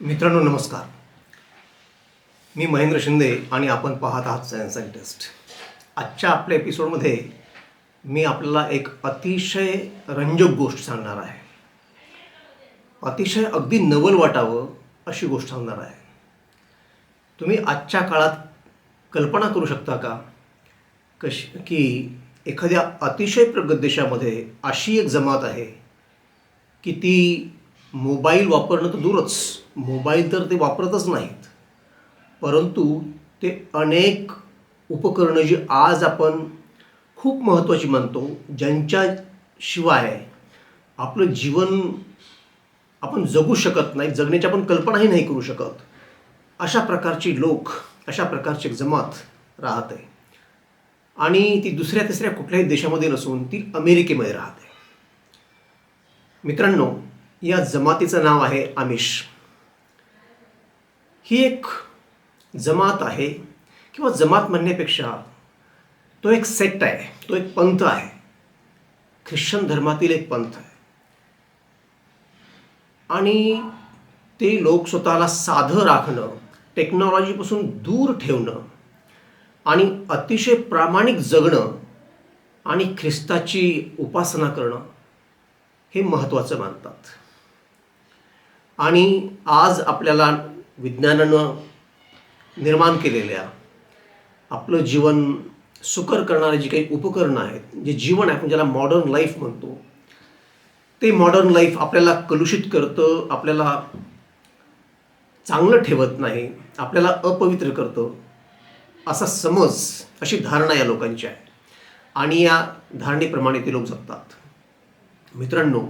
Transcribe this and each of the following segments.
मित्रांनो नमस्कार. मी महेंद्र शिंदे आणि आपण पाहत आहात सायन्स अँड टेस्ट. आजच्या आपल्या एपिसोडमध्ये मी आपल्याला एक अतिशय रंजक गोष्ट सांगणार आहे. अतिशय अगदी नवल वाटावं अशी गोष्ट सांगणार आहे. तुम्ही आजच्या काळात कल्पना करू शकता का की एखाद्या अतिशय प्रगत देशामध्ये अशी एक जमात आहे की ती मोबाईल वापरणं तर दूरच, मोबाईल तर ते वापरतच नाहीत, परंतु ते अनेक उपकरणं जी आज आपण खूप महत्त्वाची मानतो, ज्यांच्याशिवाय आपलं जीवन आपण जगू शकत नाही, जगण्याची आपण कल्पनाही नाही करू शकत, अशा प्रकारची लोक, अशा प्रकारची एक जमात राहते. आणि ती दुसऱ्या तिसऱ्या कुठल्याही देशामध्ये नसून ती अमेरिकेमध्ये राहते. मित्रांनो, या जमातीचं नाव आहे आमिष. ही एक जमात आहे, किंवा जमात म्हणण्यापेक्षा तो एक सेक्ट आहे, तो एक पंथ आहे, ख्रिश्चन धर्मातील एक पंथ आहे. आणि ते लोक स्वतःला साधं राखणं, टेक्नॉलॉजीपासून दूर ठेवणं आणि अतिशय प्रामाणिक जगणं आणि ख्रिस्ताची उपासना करणं हे महत्त्वाचं मानतात. आणि आज आपल्याला विज्ञानानं निर्माण केलेल्या आपलं जीवन सुकर करणारे जी काही उपकरणं आहेत, जे जीवन आहे, आपण ज्याला मॉडर्न लाईफ म्हणतो, ते मॉडर्न लाईफ आपल्याला कलुषित करतं, आपल्याला चांगलं ठेवत नाही, आपल्याला अपवित्र करतं, असा समज, अशी धारणा या लोकांची आहे. आणि या धारणेप्रमाणे ते लोक जगतात. मित्रांनो,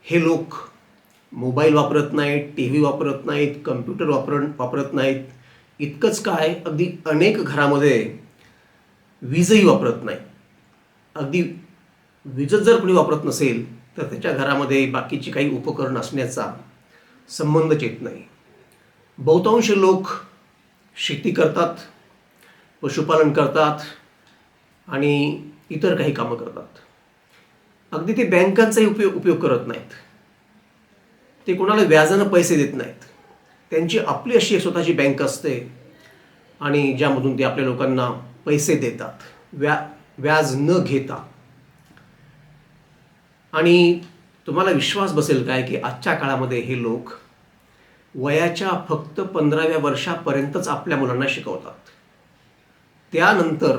हे लोक मोबाईल वापरत नाहीत, टी व्ही वापरत नाहीत, कम्प्युटर वापरत नाहीत. इतकंच काय, अगदी अनेक घरामध्ये वीजही वापरत नाही. अगदी वीजच जर कोणी वापरत नसेल तर त्याच्या घरामध्ये बाकीची काही उपकरणं असण्याचा संबंधच येत नाही. बहुतांश लोक शेती करतात, पशुपालन करतात आणि इतर काही कामं करतात. अगदी ते बँकांचाही उपयोग करत नाहीत. ते कोणाला व्याजानं पैसे देत नाहीत. त्यांची आपली अशी स्वतःची बँक असते आणि ज्यामधून ते आपल्या लोकांना पैसे देतात, व्याज न घेता. आणि तुम्हाला विश्वास बसेल काय की आजच्या काळामध्ये हे लोक वयाच्या फक्त 15व्या वर्षापर्यंतच आपल्या मुलांना शिकवतात. त्यानंतर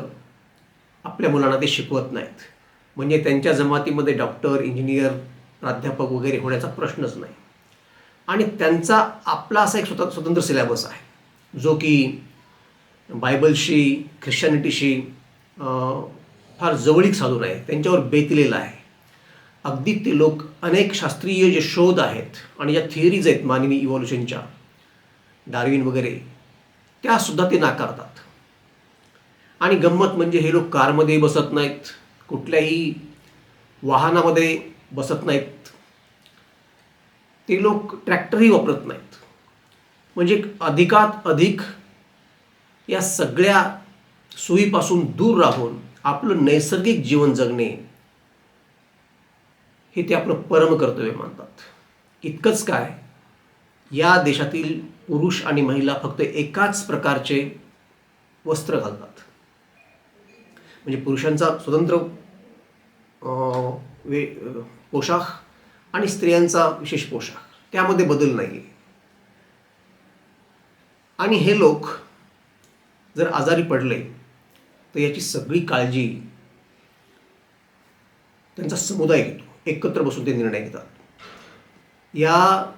आपल्या मुलांना ते शिकवत नाहीत. म्हणजे त्यांच्या जमातीमध्ये डॉक्टर, इंजिनियर, प्राध्यापक वगैरे होण्याचा प्रश्नच नाही. आणि त्यांचा आपला असा एक स्वतंत्र सिलेबस आहे, जो की बायबलशी, ख्रिश्चनिटीशी फार जवळीक साधून आहे, त्यांच्यावर बेतलेला आहे. अगदी ते लोक अनेक शास्त्रीय जे शोध आहेत आणि ज्या थिअरीज आहेत मानवी इव्हॉल्युशनच्या, डार्विन वगैरे, त्यासुद्धा ते नाकारतात. आणि गंमत म्हणजे हे लोक कारमध्ये बसत नाहीत, कुठल्याही वाहनामध्ये बसत नाहीत, ते लोक ट्रॅक्टरही वापरत नाहीत. म्हणजे अधिकात अधिक या सगळ्या सोयीपासून दूर राहून आपलं नैसर्गिक जीवन जगणे हे ते आपलं परम कर्तव्य मानतात. इतकंच काय, या देशातील पुरुष आणि महिला फक्त एकाच प्रकारचे वस्त्र घालतात. म्हणजे पुरुषांचा स्वतंत्र पोशाख आणि स्त्रियांचा विशेष पोशाख, त्यामध्ये बदल नाही. आणि हे लोक जर आजारी पडले तर याची सगळी काळजी त्यांचा समुदाय घेतो, एकत्र बसून ते निर्णय घेतात. या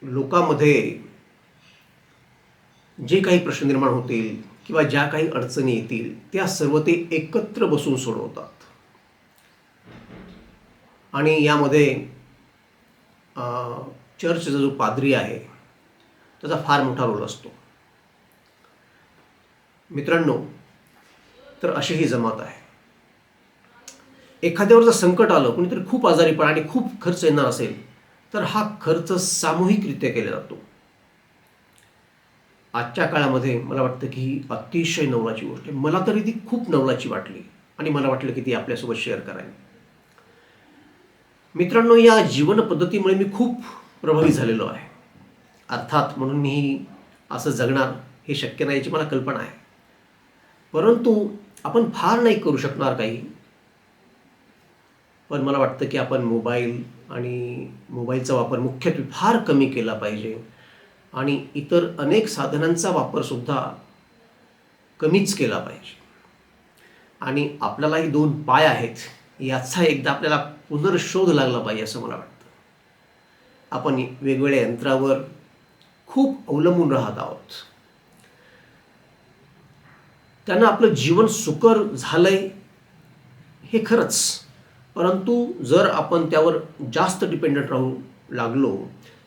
लोकांमध्ये जे काही प्रश्न निर्माण होतील किंवा ज्या काही अडचणी येतील त्या सर्व ते एकत्र बसून सोडवतात. आणि यामध्ये चर्चचा जो पाद्री आहे त्याचा फार मोठा रोल असतो. मित्रांनो, तर अशी ही जमात आहे. एखाद्यावर जर संकट आलं, कोणीतरी खूप आजारी पडला आणि खूप खर्च येणार असेल, तर हा खर्च सामूहिकरित्या केला जातो. आजच्या काळामध्ये मला वाटतं की ही अतिशय नवलाची गोष्ट आहे. मला तरी ती खूप नवलाची वाटली आणि मला वाटलं की ती आपल्यासोबत शेअर करावी. मित्रांनो, या जीवन पद्धतीमुळे मी खूप प्रभावित झालेलो आहे. अर्थात म्हणून मी असं जगणार हे शक्य नाही याची मला कल्पना आहे. परंतु आपण फार नाही करू शकणार काही. पण मला वाटतं की आपण मोबाईल आणि मोबाईलचा वापर मुख्यत्वे फार कमी केला पाहिजे आणि इतर अनेक साधनांचा वापरसुद्धा कमीच केला पाहिजे. आणि आपल्यालाही 2 पाय आहेत याचा एकदा आपल्याला पुनर्शोध लागला पाहिजे असं मला वाटतं. आपण वेगवेगळ्या यंत्रावर खूप अवलंबून राहत आहोत. त्यानं आपलं जीवन सुकर झालंय हे खरंच. परंतु जर आपण त्यावर जास्त डिपेंडंट राहू लागलो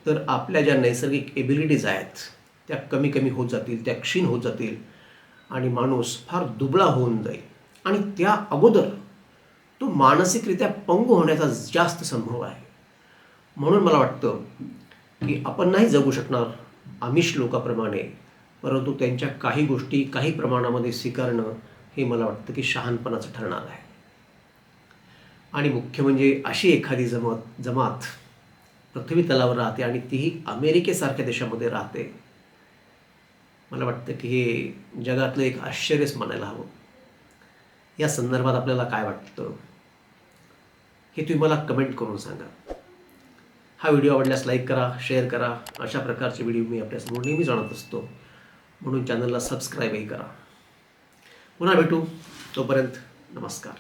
तर आपल्या ज्या नैसर्गिक एबिलिटीज आहेत त्या कमी कमी होत जातील, त्या क्षीण होत जातील आणि माणूस फार दुबळा होऊन जाईल आणि त्या अगोदर तो मानसिकरित्या पंगू होण्याचा जास्त संभव आहे. म्हणून मला वाटतं की आपण नाही जगू शकणार आमिष लोकांप्रमाणे, परंतु त्यांच्या काही गोष्टी काही प्रमाणामध्ये स्वीकारणं हे मला वाटतं की शहाणपणाचं ठरणार आहे. आणि मुख्य म्हणजे अशी एखादी जमात पृथ्वी तलावर राहते आणि तीही अमेरिकेसारख्या देशामध्ये राहते. मला वाटतं की हे जगातलं एक आश्चर्यच मानायला हवं. या संदर्भात आपल्याला काय वाटतं हे तुम्ही मला कमेंट करून सांगा. हा व्हिडिओ आवडल्यास लाईक करा, शेअर करा. अशा प्रकारचे व्हिडिओ मी आपल्यासमोर नेहमीच आणत असतो, म्हणून चॅनलला सबस्क्राईबही करा. पुन्हा भेटू, तोपर्यंत नमस्कार.